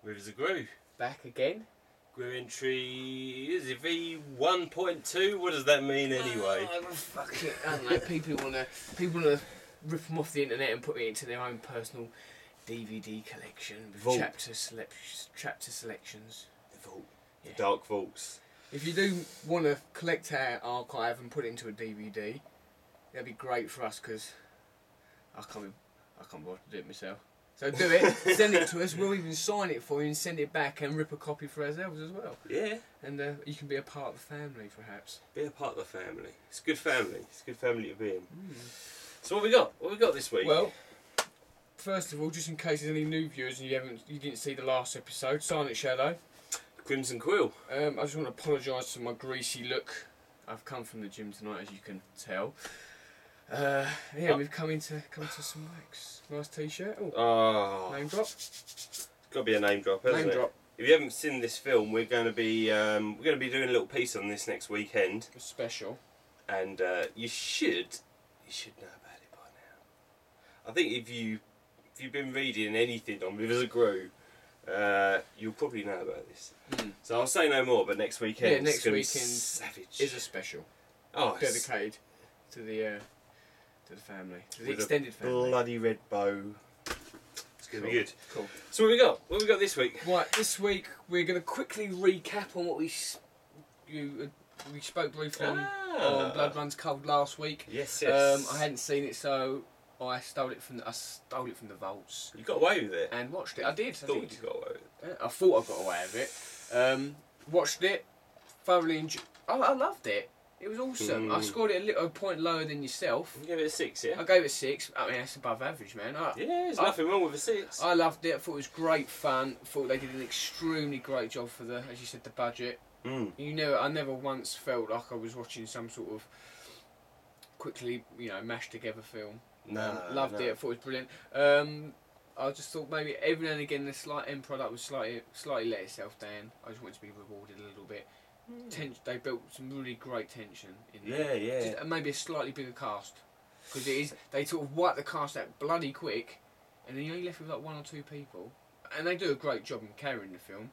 Rivers of Grue. Back again. Grue entry, is it V1.2? What does that mean anyway? Oh, fuck it. I don't know. People wanna rip them off the internet and put it into their own personal DVD collection with chapter selections. The vault. Yeah. The dark vaults. If you do want to collect our archive and put it into a DVD, that'd be great for us because I can't bother to do it myself. So do it, send it to us, we'll even sign it for you and send it back and rip a copy for ourselves as well. Yeah. And you can be a part of the family, perhaps. Be a part of the family. It's a good family. It's a good family to be in. So what we got? What we got this week? Well, first of all, just in case there's any new viewers and you didn't see the last episode, Silent Shadow. Crimson Quill. I just want to apologise for my greasy look. I've come from the gym tonight, as you can tell. We've come into some wax. Nice t-shirt. Oh. Name drop. It's got to be a name drop, hasn't it? Name drop. If you haven't seen this film, we're going to be doing a little piece on this next weekend. A special. And you should know about it by now. I think if you've been reading anything on Rivers of Grue, you'll probably know about this. So I'll say no more. But next weekend, yeah, next weekend savage. is a special. Oh, dedicated to the family, to the extended family. Bloody red bow. It's going to be good. Cool. So what we got? What we got this week? Right, this week we're going to quickly recap on what we spoke briefly on Blood Runs Cold last week. Yes, yes. I hadn't seen it, so I stole it from the vaults. You got away with it. And watched it. I did. You got away with it. I thought I got away with it. Watched it. Thoroughly enjoyed. I loved it. It was awesome. I scored it a point lower than yourself. You gave it a 6, yeah? I gave it a 6. I mean, that's above average, man. There's nothing wrong with a 6. I loved it. I thought it was great fun. I thought they did an extremely great job for as you said, the budget. I never once felt like I was watching some sort of quickly, mashed together film. Loved it. I thought it was brilliant. I just thought maybe every now and again the slight end product was slightly let itself down. I just wanted to be rewarded a little bit. They built some really great tension in there. Yeah. Just maybe a slightly bigger cast because they sort of wipe the cast out bloody quick, and then you're only left with like 1 or 2 people, and they do a great job in carrying the film.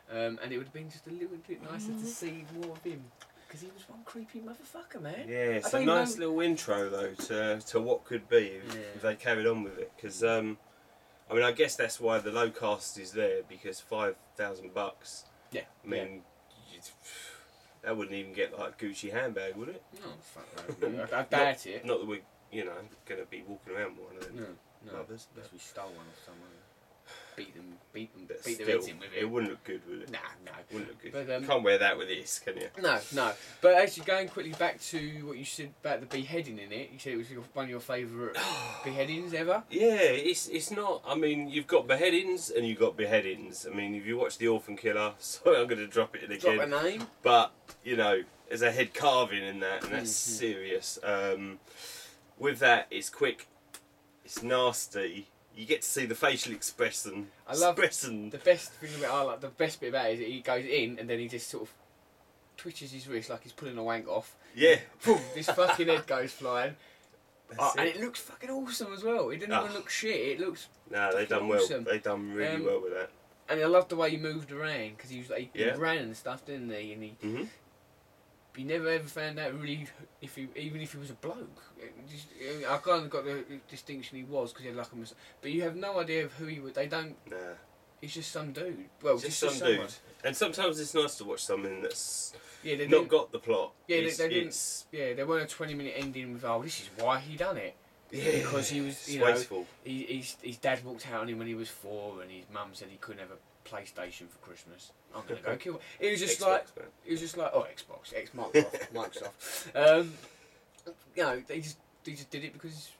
And it would have been just a little bit nicer to see more of him because he was one creepy motherfucker, man. Yeah, it's a nice little intro though to what could be if they carried on with it. Because I guess that's why the low cast is there because $5,000. Yeah. I mean. That wouldn't even get like a Gucci handbag, would it? No, fuck no. I doubt it. Not that we're, going to be walking around with one of them. No. Mothers, unless we stole one off someone. Beat their still, heads in with it. It wouldn't look good, would it? No. Wouldn't look good. But, you can't wear that with this, can you? No. But actually, going quickly back to what you said about the beheading in it, you said it was one of your favourite beheadings ever? Yeah, it's not. I mean, you've got beheadings and you've got beheadings. I mean, if you watch The Orphan Killer, sorry, I'm going to drop it in again. Drop a name. But, there's a head carving in that, and that's serious. With that, it's quick, it's nasty. You get to see the facial expression. I love the best thing about the best bit about it is that he goes in and then he just sort of twitches his wrist like he's pulling a wank off. Yeah. Boom! This fucking head goes flying. And it looks fucking awesome as well. It didn't even look shit. It looks. No, they done awesome. well. They done really well with that. And I loved the way he moved around because he ran and stuff, didn't he? And you never ever found out really even if he was a bloke. I kind of got the distinction he was because he had like a but you have no idea of who he was. They don't. Nah. He's just some dude. Well, just some dude. And sometimes it's nice to watch something that's they not got the plot. Yeah, they didn't. Yeah, there weren't a 20-minute ending with this is why he done it. Yeah, because he was wasteful. His dad walked out on him when he was 4, and his mum said he couldn't have a PlayStation for Christmas. I'm gonna go kill him. It was just Xbox, Xbox, Microsoft. They just did it because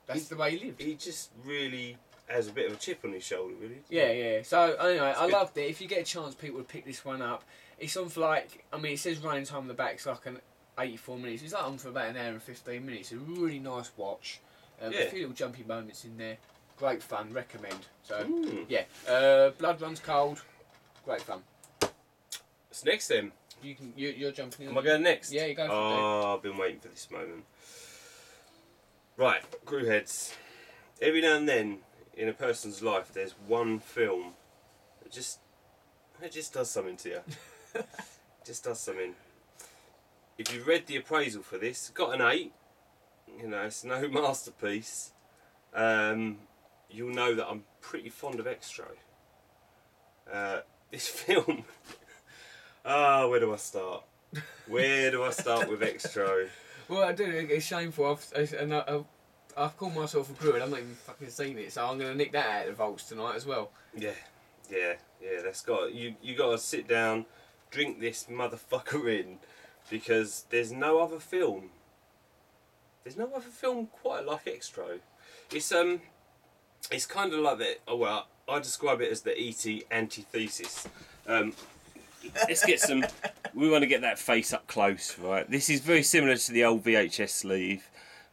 that's the way he lived. He just really has a bit of a chip on his shoulder, really. Yeah. So anyway, I loved it. If you get a chance, people would pick this one up. It's on for it says running time on the back. It's like an 84 minutes. It's on for about an hour and 15 minutes. A really nice watch. A few little jumpy moments in there. Great fun. Recommend. So Blood Runs Cold. Great fun. What's next then? You're jumping in. Am I going next? Yeah, you go for it. I've been waiting for this moment. Right, Grue heads. Every now and then in a person's life, there's one film It just does something to you. Just does something. If you read the appraisal for this, got an 8. You know, it's no masterpiece. You'll know that I'm pretty fond of Extro. This film. Where do I start? Where do I start with Extro? Well, I do. It's shameful. I've called myself a Grue and I've not even fucking seen it, so I'm going to nick that out of the vaults tonight as well. Yeah. That's got you got to sit down, drink this motherfucker in, because there's no other film. There's no other film quite like Extro. It's kind of like the. Oh well, I describe it as the E.T. antithesis. Let's get some. We want to get that face up close, right? This is very similar to the old VHS sleeve,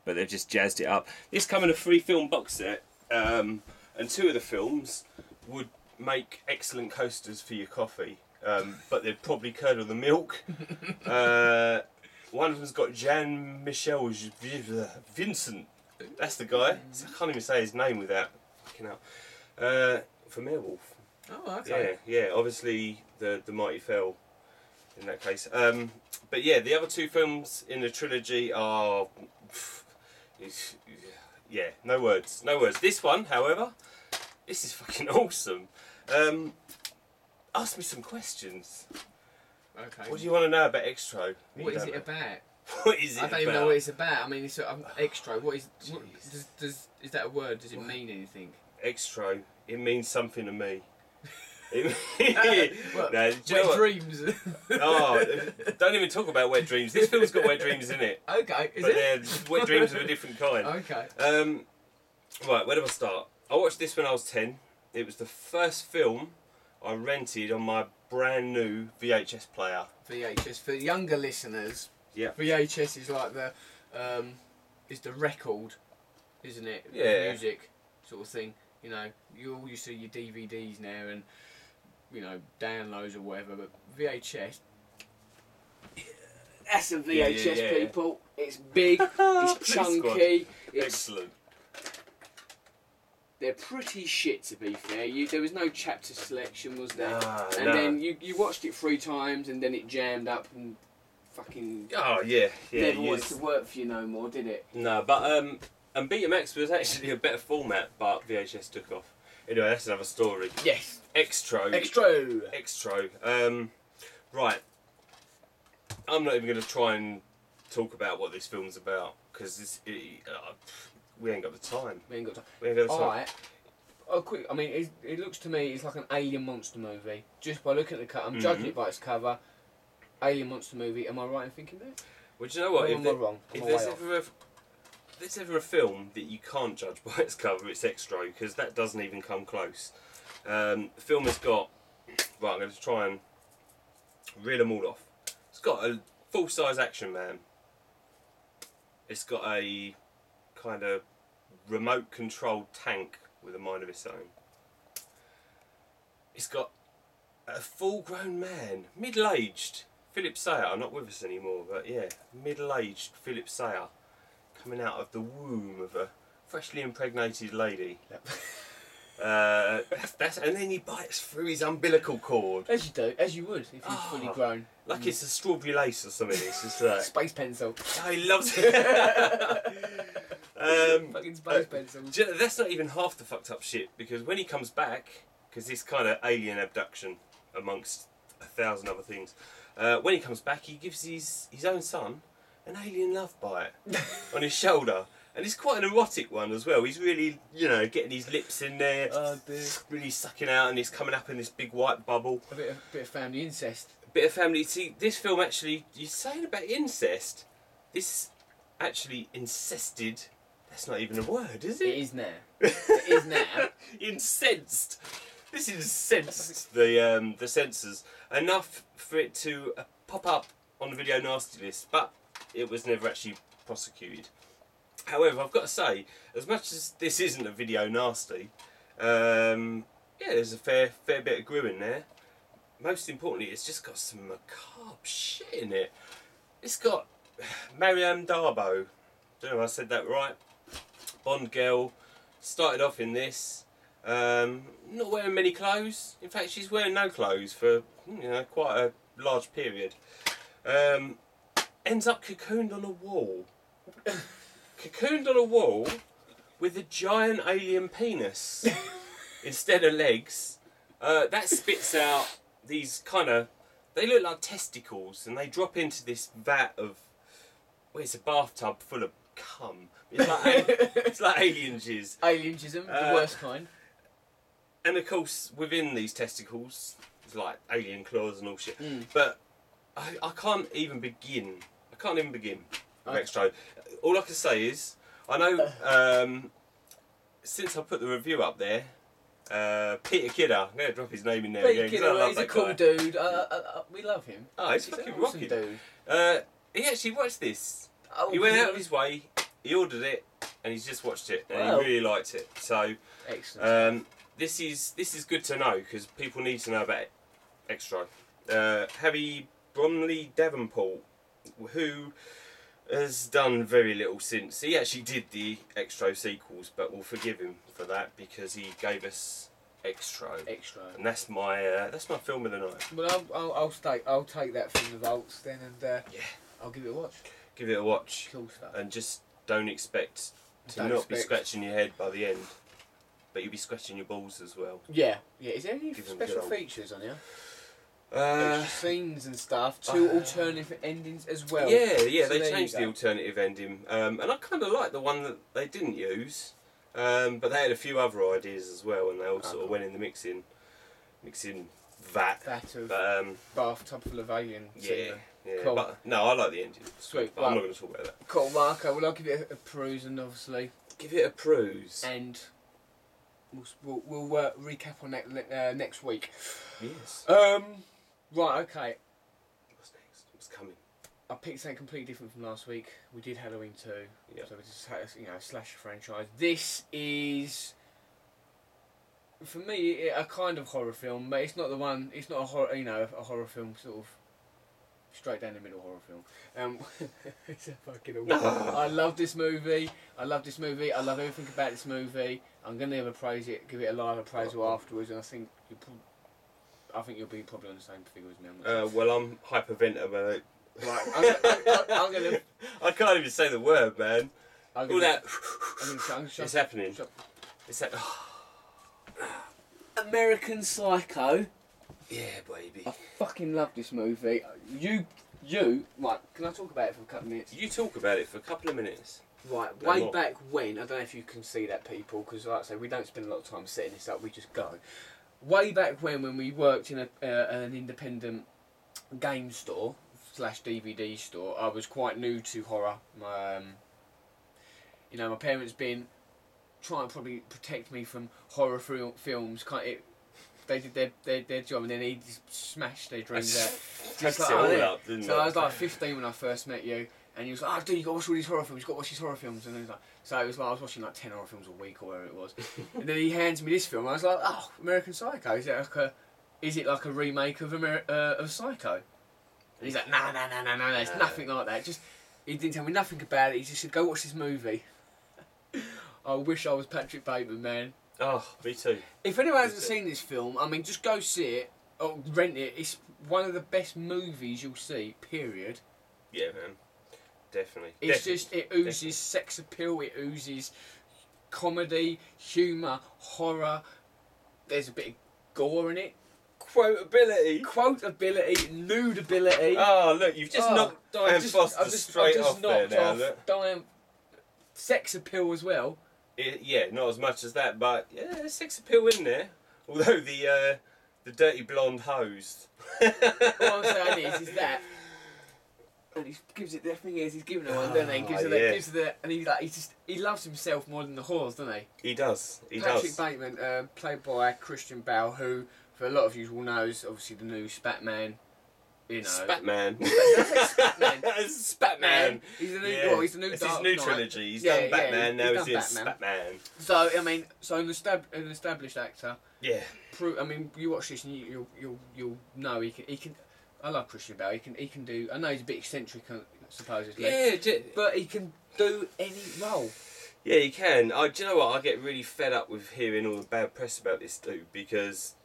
but they've just jazzed it up. This come in a 3-film box set, and 2 of the films would make excellent coasters for your coffee, but they'd probably curdle the milk. One of them's got Jean-Michel Vincent. That's the guy. I can't even say his name without fucking out. From Airwolf. Oh, okay. Yeah. Obviously, the Mighty Fell in that case. But yeah, the other 2 films in the trilogy are. Yeah, no words. This one, however, this is fucking awesome. Ask me some questions. Okay. What do you want to know about Extro? What is it about? What is it about? I don't even know what it's about. I mean, it's Extro. What is? Is that a word? Does it mean anything? Extro. It means something to me. What, no, wet dreams. Oh, don't even talk about wet dreams. This film's got wet dreams in it. Okay, but they're wet dreams of a different kind. Okay. Right, where do I start? I watched this when I was 10. It was the first film I rented on my brand new VHS player. VHS for younger listeners. Yeah. VHS is like the record, isn't it? Yeah. Music sort of thing. You know, you all used to your DVDs now and, you know, downloads or whatever, but VHS. That's a VHS, yeah. people. It's big, it's chunky. It's, excellent. They're pretty shit, to be fair. There was no chapter selection, was there? And no. then you watched it 3 times and then it jammed up and fucking... Oh, yeah. Never wanted to work for you no more, did it? No, but... And Betamax was actually a better format, but VHS took off. Anyway, that's another story. Yes. Extro. Right. I'm not even going to try and talk about what this film's about, because we ain't got the time. Alright. I mean, it looks to me it's like an alien monster movie. Just by looking at the cover, I'm judging it by its cover. Alien monster movie. Am I right in thinking that? Well, do you know what? Or am I wrong? If there's ever a film that you can't judge by its cover, it's Extro, because that doesn't even come close. The film has got... Right, I'm going to try and reel them all off. It's got a full-size action man. It's got a kind of remote-controlled tank with a mind of its own. It's got a full-grown man, middle-aged, Philip Sayer, not with us anymore, but yeah, middle-aged Philip Sayer, coming out of the womb of a freshly impregnated lady. Yep. And then he bites through his umbilical cord. As you do, as you would if he's fully grown. Like it's a strawberry lace or something. It's just like... Space pencil. Oh, he loves it. Fucking space pencil. That's not even half the fucked up shit, because when he comes back, because this kind of alien abduction amongst 1,000 other things, when he comes back he gives his own son an alien love bite on his shoulder. And it's quite an erotic one as well. He's really, you know, getting his lips in there, really sucking out, and he's coming up in this big white bubble. A bit of family incest. A bit of family. See, this film actually, you're saying about incest, this actually incested. That's not even a word, is it? It is now. It is now. Incensed. This incensed the censors enough for it to pop up on the video nasty list, but it was never actually prosecuted. However, I've got to say, as much as this isn't a video nasty, yeah, there's a fair bit of Grue in there. Most importantly, it's just got some macabre shit in it. It's got Mariam Darbo. Don't know if I said that right. Bond girl started off in this. Not wearing many clothes. In fact, she's wearing no clothes for quite a large period. Ends up cocooned on a wall. Cocooned on a wall with a giant alien penis instead of legs. That spits out these they look like testicles, and they drop into this vat of, it's a bathtub full of cum. It's like alien jizz. Alien jism, the worst kind. And of course, within these testicles, it's like alien claws and all shit. But I can't even begin. With Extra. All I can say is, I know since I put the review up there, Peter Kidder, I'm going to drop his name in there Peter again. Kidder, he's a cool dude. We love him. Oh, he's fucking rocking. Dude. He actually watched this. He went out of his way, he ordered it, and he's just watched it, and he really liked it. So, excellent. This is good to know, because people need to know about Extra. Harry Bromley Davenport, who has done very little since. He actually did the Extra sequels, but we'll forgive him for that because he gave us Extra, and that's my film of the night. Well, I'll take that from the vaults then, and I'll give it a watch. Give it a watch. Cool stuff. And just don't expect to be scratching your head by the end, but you'll be scratching your balls as well. Yeah. Is there any special features on here? Extra scenes and stuff, 2 alternative endings as well. Yeah, so they changed the alternative ending, and I kind of like the one that they didn't use, but they had a few other ideas as well, and they all sort of went in the mixing vat of but, bathtub full of alien. Yeah. Cool. But no, I like the ending. Sweet. But I'm not going to talk about that. Cool, Marco. Well, I'll give it a peruse, and obviously give it a peruse, and we'll recap on that next week. Yes. Right, okay. What's next? What's coming? I picked something completely different from last week. We did Halloween 2, so we just had a slasher franchise. This is, for me, a kind of horror film, but it's not the one. It's not a horror, a horror film sort of straight down the middle horror film. It's a fucking awesome. I love this movie. I love everything about this movie. I'm gonna give it a live appraisal afterwards, and I think you'll be probably on the same figure as me. Well, I'm hyperventilating about it. Right, I'm gonna. I can't even say the word, man. All that. It's happening. It's that. American Psycho. Yeah, baby. I fucking love this movie. You, right, can I talk about it for a couple of minutes? You talk about it for a couple of minutes. Right, way back when, I don't know if you can see that, people, because like I say, we don't spend a lot of time setting this up, we just go. Way back when we worked in an independent game store / DVD store, I was quite new to horror. My parents been trying to probably protect me from horror films. They did their job, and then he just smashed their dreams out. So I was like 15 when I first met you, and he was like, "Oh, dude, you got to watch all these horror films. You got to watch these horror films." And so it was like I was watching like 10 horror films a week or whatever it was. And then he hands me this film. I was like, "Oh, American Psycho. Is it like a remake of Psycho?" And he's like, "No, it's nothing like that. He didn't tell me nothing about it. He just said, go watch this movie." I wish I was Patrick Bateman, man. Oh, me too. If anyone hasn't seen this film, I mean, just go see it or rent it. It's one of the best movies you'll see, period. Yeah, man. Definitely. It oozes sex appeal, it oozes comedy, humour, horror. There's a bit of gore in it. Quotability, nudeability. Oh, look, you've just knocked Diane Foster straight off there now. Diane, sex appeal as well. Not as much as that, but yeah, there's sex appeal in there. Although the dirty blonde hose. What I'm saying is that, and he gives it. The thing is, he's giving her one, doesn't he? Gives her and he loves himself more than the whores, doesn't he? He does. Patrick Bateman, played by Christian Bale, who for a lot of you will know is obviously the new Spatman. Spatman. Spatman. He's the new. He's the new. It's his new trilogy. He's done Batman. Now he's doing Spatman. So I mean, an established actor. Yeah. I mean, you watch this and you'll know he can. I love Christian Bale. He can do. I know he's a bit eccentric, supposedly. Yeah. But he can do any role. Yeah, you can. Do you know what? I get really fed up with hearing all the bad press about this dude because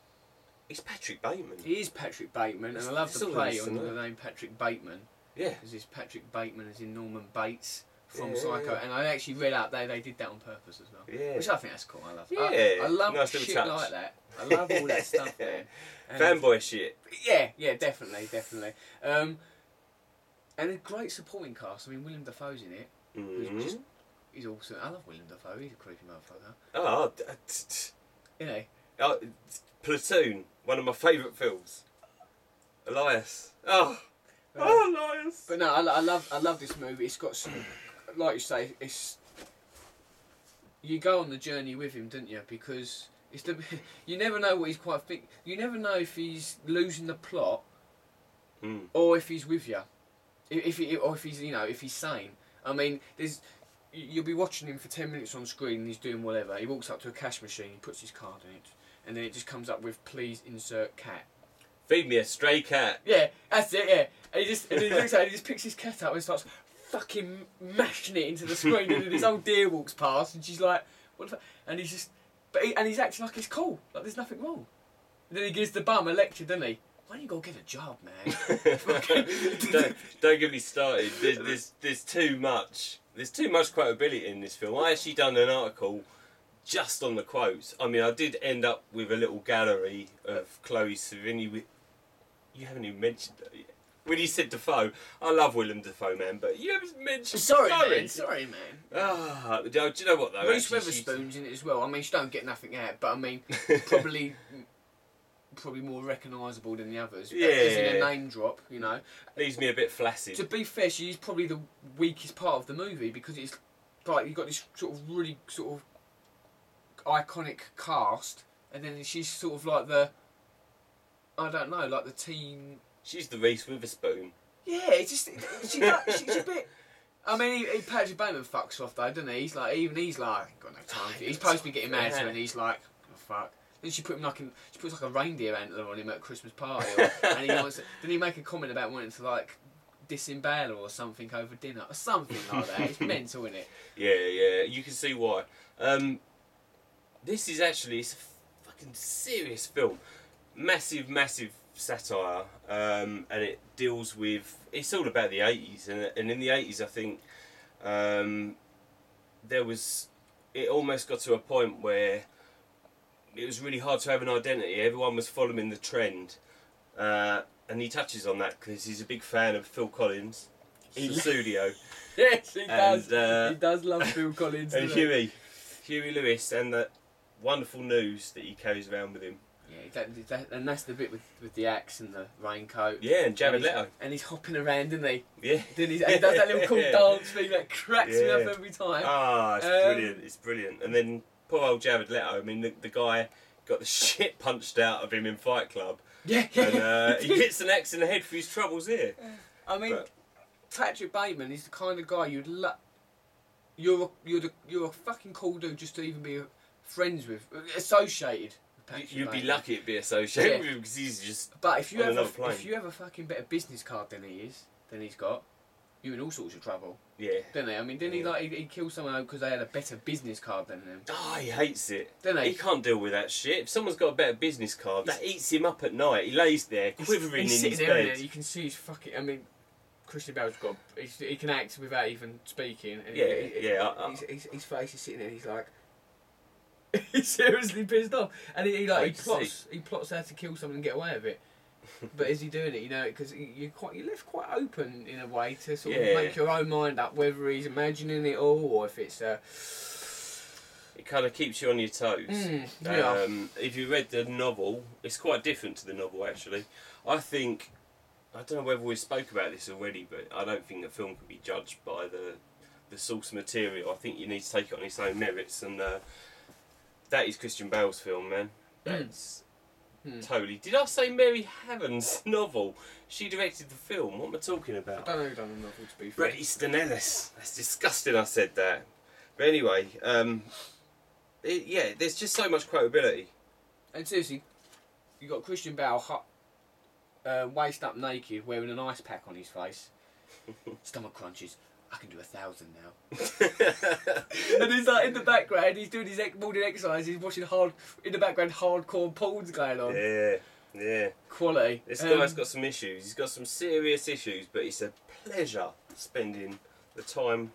he's Patrick Bateman. He is Patrick Bateman, and I love the play on the name Patrick Bateman. Yeah. Because it's Patrick Bateman as in Norman Bates from Psycho, and I actually read out they did that on purpose as well. Yeah. Which I think that's cool. I love. Yeah. I love nice shit touch. like that. I love all that stuff, man. Fanboy shit. Yeah, definitely. And a great supporting cast. I mean, Willem Dafoe's in it. Mm-hmm. He's awesome. I love Willem Dafoe. He's a creepy motherfucker. Oh, You know. Platoon, one of my favourite films. Elias. Elias. But no, I love this movie. It's got some, like you say, you go on the journey with him, don't you? Because you never know what he's quite think. You never know if he's losing the plot, or if he's with you, if he's if he's sane. I mean, you'll be watching him for 10 minutes on screen and he's doing whatever. He walks up to a cash machine, he puts his card in it, and then it just comes up with "Please insert cat." Feed me a stray cat. Yeah, that's it. Yeah, and he looks at it, he just picks his cat up and starts fucking mashing it into the screen, and then this old deer walks past, and she's like, "What the fuck?" And he's just, and he's acting like it's cool, like there's nothing wrong. And then he gives the bum a lecture, doesn't he? Why don't you go get a job, man? don't get me started. There's too much. There's too much quotability in this film. I actually done an article just on the quotes. I mean, I did end up with a little gallery of Chloe Sevigny. You haven't even mentioned that yet. When you said Defoe, I love Willem Dafoe, man, but you haven't mentioned. Sorry, man. Do you know what though? Reese Witherspoon's in it as well. I mean, she don't get nothing out, but I mean, probably more recognisable than the others. Yeah. As in a name drop, Leaves me a bit flaccid. To be fair, she's probably the weakest part of the movie because it's like you've got this sort of really sort of iconic cast, and then she's sort of like the, I don't know, like the teen. She's the Reese Witherspoon. Yeah, it's just she's a bit. I mean, Patrick Bateman fucks off though, doesn't he? He's like, I've got no time for it. He's supposed to be getting mad to her, and he's like, oh fuck. Then she puts like a reindeer antler on him at a Christmas party, and then he make a comment about wanting to like disembowel her or something over dinner or something like that. It's mental, isn't it? Yeah, you can see why. This is actually, it's a fucking serious film. Massive satire, and it deals with, it's all about the 80s, and in the 80s I think it almost got to a point where it was really hard to have an identity. Everyone was following the trend, and he touches on that because he's a big fan of Phil Collins, Studio. Yes, he does. He does love Phil Collins. And Huey Lewis, and the wonderful news that he carries around with him. Yeah, and that's the bit with the axe and the raincoat. Yeah, and Jared Leto. And he's hopping around, isn't he? Yeah. And he does that little cool dance thing that cracks me up every time. Ah, it's brilliant. And then poor old Jared Leto, I mean, the guy got the shit punched out of him in Fight Club. Yeah. And he gets an axe in the head for his troubles here. I mean, Patrick Bateman is the kind of guy you'd love. You're a fucking cool dude just to even be friends with, associated. You'd be lucky to be associated with him because he's just. But if you have a fucking better business card than he's got, you're in all sorts of trouble. Yeah. Don't he? I mean, didn't he kill someone because they had a better business card than him? Oh, he hates it. Don't he? He can't deal with that shit. If someone's got a better business card, that eats him up at night. He lays there quivering in his bed. There, you can see his fucking. I mean, Christian Bale's got. He can act without even speaking. And his face is sitting there. He's like. He's seriously pissed off, and he plots how to kill someone and get away with it. But is he doing it? Because you're left quite open in a way to sort of make your own mind up whether he's imagining it all or if it's. It kind of keeps you on your toes. If you read the novel, it's quite different to the novel actually. I don't know whether we spoke about this already, but I don't think the film can be judged by the source material. I think you need to take it on its own merits and. That is Christian Bale's film, man. That's totally. Did I say Mary Haven's novel? She directed the film. What am I talking about? I don't know who done the novel, to be fair. Bret Easton Ellis. That's disgusting. I said that. But anyway, there's just so much quotability. And seriously, you got Christian Bale waist up naked, wearing an ice pack on his face, stomach crunches. I can do 1,000 now. And he's like in the background, he's doing his morning exercise, he's watching in the background hardcore porns going on. Yeah. Quality. This guy's got some issues. He's got some serious issues, but it's a pleasure spending the time.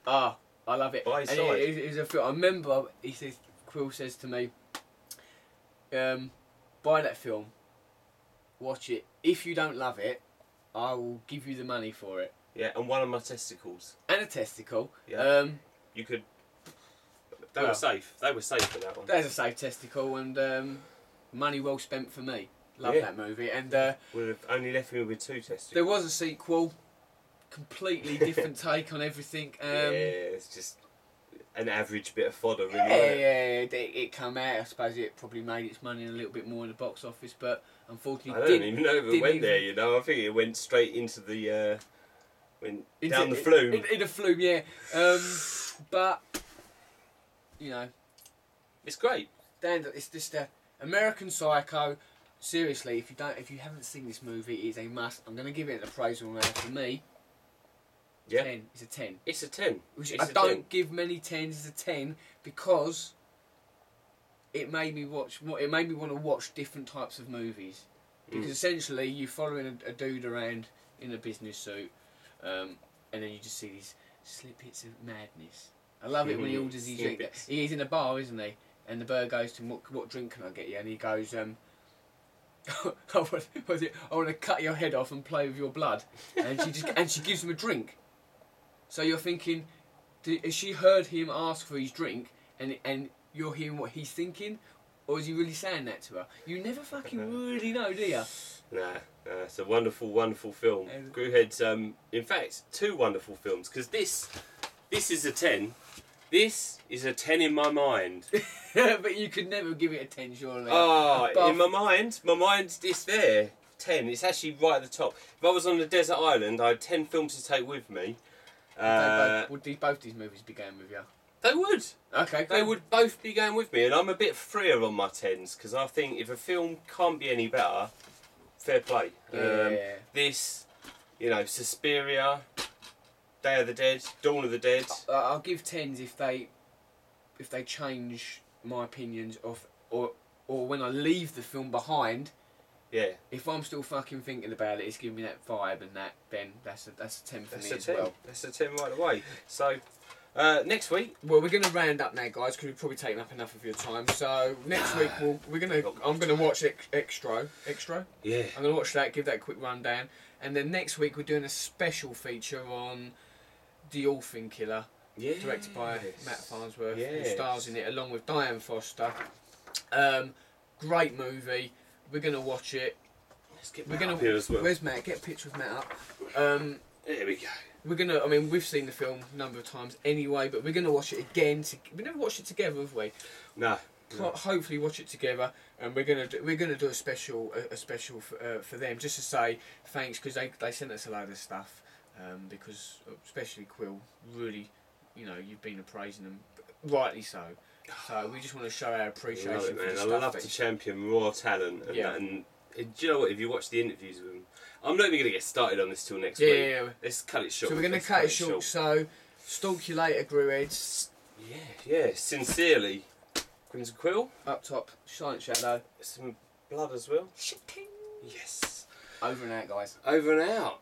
I love it. By his and side. It's a film. I remember Quill says to me, buy that film, watch it. If you don't love it, I will give you the money for it. Yeah, and one of my testicles. And a testicle. Yeah. You could. They were safe. They were safe for that one. There's a safe testicle, and money well spent for me. Love that movie. And would have only left me with 2 testicles. there was a sequel, completely different take on everything. It's just an average bit of fodder, really. It came out. I suppose it probably made its money a little bit more in the box office, but unfortunately, I don't even know if it went there. You know, I think it went straight into the down the flume. In the flume, yeah. But you know, it's great. It's just American Psycho. Seriously, if you haven't seen this movie, it's a must. I'm going to give it an appraisal now. For me, 10. It's a 10. It's a 10. I don't give many 10s. It's a 10 because it made me want to watch different types of movies. Because essentially, you're following a dude around in a business suit, and then you just see these snippets of madness. I love it when he orders his drink. He's in a bar, isn't he? And the bird goes to him, what drink can I get you? And he goes, I want to cut your head off and play with your blood. And she gives him a drink. So you're thinking, has she heard him ask for his drink, and you're hearing what he's thinking, or is he really saying that to her? You never fucking really know, do you? Nah, it's a wonderful, wonderul film. Grue had, in fact, 2 wonderful films, because this is a 10. This is a 10 in my mind. But you could never give it a 10, surely. In my mind, it's there. 10. It's actually right at the top. If I was on a desert island, I had 10 films to take with me. Would both these movies be going with you? They would. Okay, They would both be going with me, and I'm a bit freer on my 10s, because I think if a film can't be any better, fair play. This, Suspiria, Day of the Dead, Dawn of the Dead. I'll give 10s if they change my opinions or when I leave the film behind. Yeah. If I'm still fucking thinking about it, it's giving me that vibe and that. Then that's a 10 for me as 10. well. That's a 10 right away. So next week. Well, we're gonna round up now, guys, because we've probably taken up enough of your time. So next week I'm gonna watch Extra. Yeah. I'm gonna watch that. Give that a quick rundown, and then next week we're doing a special feature on The Orphan Killer. Directed by Matt Farnsworth, who stars in it along with Diane Foster. Great movie. We're going to watch it. Let's get Matt up here as well. Where's Matt? Get a picture of Matt up. There we go. We're going to, we've seen the film a number of times anyway, but we're going to watch it again. We never watched it together, have we? No. Hopefully watch it together, and we're going to do a special for them, just to say thanks, because they sent us a load of stuff, because especially Quill, really, you've been appraising them, rightly so. So we just want to show our appreciation for the stuff. I love to champion raw talent, and do you know what? If you watch the interviews with them, I'm not even going to get started on this till next week. Yeah. Let's cut it short. So we're going to cut it short. So stalk you later, Grueheads. Yeah. Sincerely, Grims and Quill. Up top, Silent Shadow. Some blood as well. Shitting. Yes. Over and out, guys. Over and out.